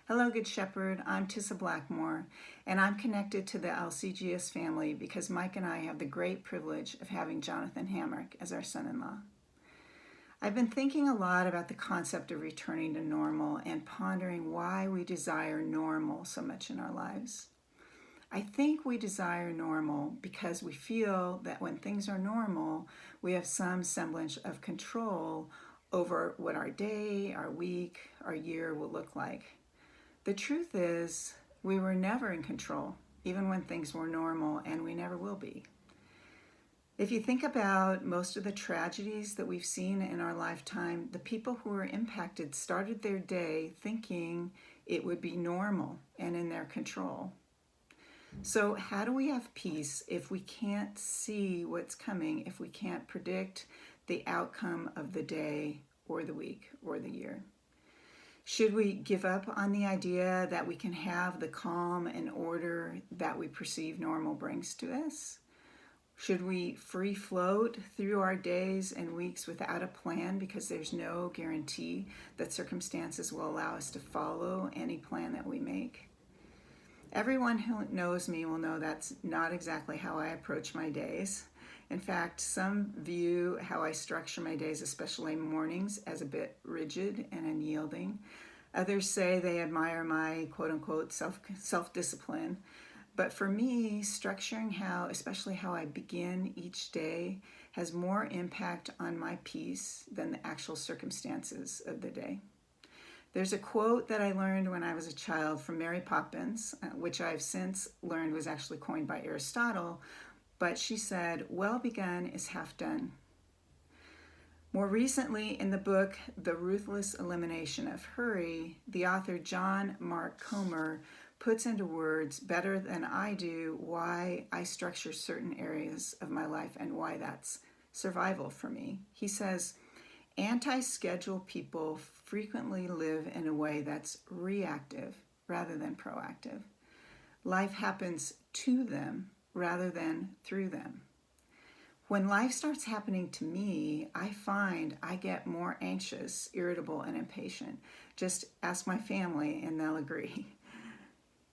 Hello, Good Shepherd. I'm Tisa Blackmore, and I'm connected to the LCGS family because Mike and I have the great privilege of having Jonathan Hamrick as our son-in-law. I've been thinking a lot about the concept of returning to normal and pondering why we desire normal so much in our lives. I think we desire normal because we feel that when things are normal, we have some semblance of control over what our day, our week, our year will look like. The truth is, we were never in control, even when things were normal, and we never will be. If you think about most of the tragedies that we've seen in our lifetime, the people who were impacted started their day thinking it would be normal and in their control. So how do we have peace if we can't see what's coming, if we can't predict the outcome of the day or the week or the year? Should we give up on the idea that we can have the calm and order that we perceive normal brings to us? Should we free float through our days and weeks without a plan because there's no guarantee that circumstances will allow us to follow any plan that we make? Everyone who knows me will know that's not exactly how I approach my days. In fact, some view how I structure my days, especially mornings, as a bit rigid and unyielding. Others say they admire my quote-unquote self-discipline. But for me, structuring especially how I begin each day, has more impact on my peace than the actual circumstances of the day. There's a quote that I learned when I was a child from Mary Poppins, which I've since learned was actually coined by Aristotle, but she said, "Well begun is half done." More recently, in the book, The Ruthless Elimination of Hurry, the author John Mark Comer puts into words better than I do why I structure certain areas of my life and why that's survival for me. He says, anti-schedule people frequently live in a way that's reactive rather than proactive. Life happens to them rather than through them. When life starts happening to me, I find I get more anxious, irritable, and impatient. Just ask my family and they'll agree.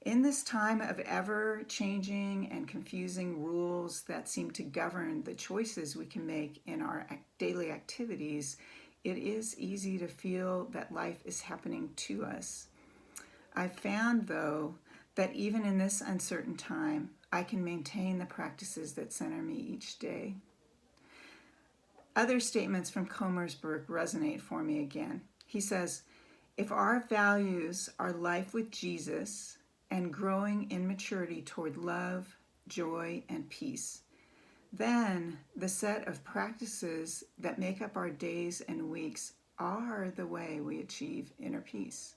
In this time of ever-changing and confusing rules that seem to govern the choices we can make in our daily activities, it is easy to feel that life is happening to us. I've found, though, that even in this uncertain time, I can maintain the practices that center me each day. Other statements from Comer's book resonate for me again. He says, if our values are life with Jesus and growing in maturity toward love, joy, and peace, then the set of practices that make up our days and weeks are the way we achieve inner peace.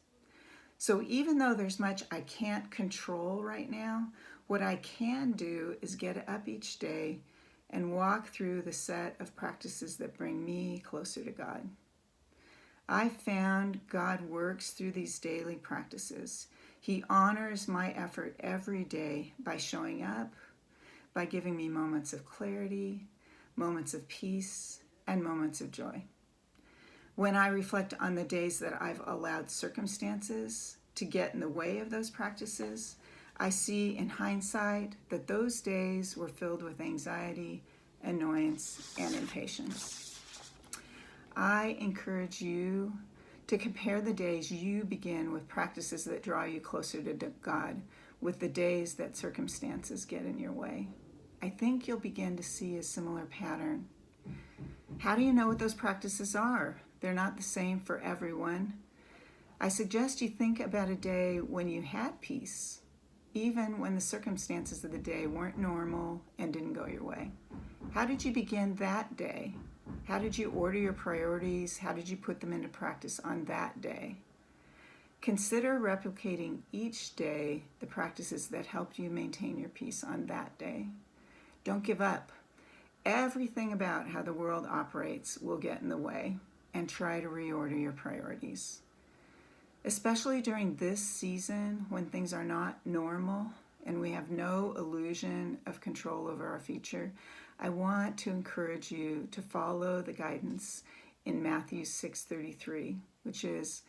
So even though there's much I can't control right now, what I can do is get up each day and walk through the set of practices that bring me closer to God. I found God works through these daily practices. He honors my effort every day by showing up, by giving me moments of clarity, moments of peace, and moments of joy. When I reflect on the days that I've allowed circumstances to get in the way of those practices, I see in hindsight that those days were filled with anxiety, annoyance, and impatience. I encourage you to compare the days you begin with practices that draw you closer to God with the days that circumstances get in your way. I think you'll begin to see a similar pattern. How do you know what those practices are? They're not the same for everyone. I suggest you think about a day when you had peace, even when the circumstances of the day weren't normal and didn't go your way. How did you begin that day? How did you order your priorities? How did you put them into practice on that day? Consider replicating each day the practices that helped you maintain your peace on that day. Don't give up. Everything about how the world operates will get in the way, and try to reorder your priorities. Especially during this season when things are not normal and we have no illusion of control over our future, I want to encourage you to follow the guidance in Matthew 6:33, which is,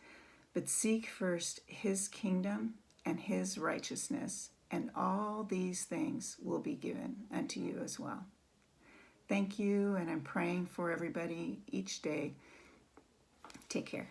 But seek first his kingdom and his righteousness, and all these things will be given unto you as well. Thank you, and I'm praying for everybody each day. Take care.